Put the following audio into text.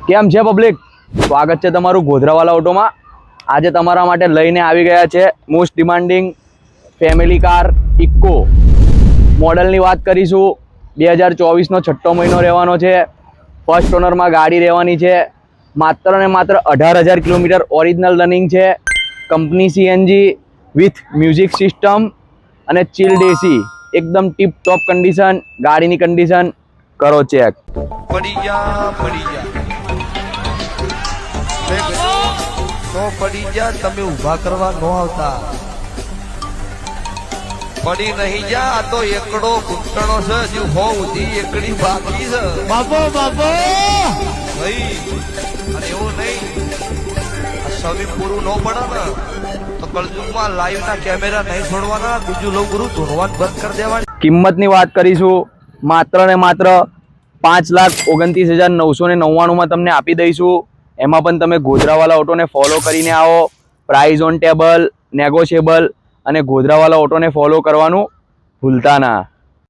કેમ છે પબ્લિક? સ્વાગત છે તમારું ગોધરાવાલા ઓટોમાં। આજે તમારા માટે લઈને આવી ગયા છે most demanding family car Eeco મોડલની વાત કરીશું। 2024નો છઠ્ઠો મહિનો રહેવાનો છે। ફર્સ્ટ ઓનરમાં ગાડી રહેવાની છે। માત્ર ને માત્ર 18,000 કિલોમીટર ઓરિજિનલ રનિંગ છે। Company CNG with music system અને ચિલ્ડ એસી, એકદમ ટીપ ટોપ કન્ડિશન। ગાડીની કન્ડિશન કરો ચેક। પડી જા તો પડી જા, તમે ઊભા કરવા ન આવતા। પડી નહીં જા, આ તો એકડો ઘૂંટણો છે, હજુ હો ઉધી એકડી બાકી છે। બાપો બાપો ભાઈ અને એવું નહીં, આ સવી પૂરું ન પડે ને તો કળજુગમાં લાઈવ ના કેમેરા નહીં છોડવાના, બીજું લોકો ધૂણવાનું બંધ કરી દેવાની। કિંમતની વાત કરીશું, માત્ર ને માત્ર 5,29,999 તમને આપી દઈશું। એમાં પણ તમે ગોધરાવાલા ઓટોને ફોલો કરીને આવો। પ્રાઇઝ ઓન ટેબલ, નેગોશિયેબલ અને ગોધરાવાલા ઓટોને ફોલો કરવાનું ભૂલતા ના।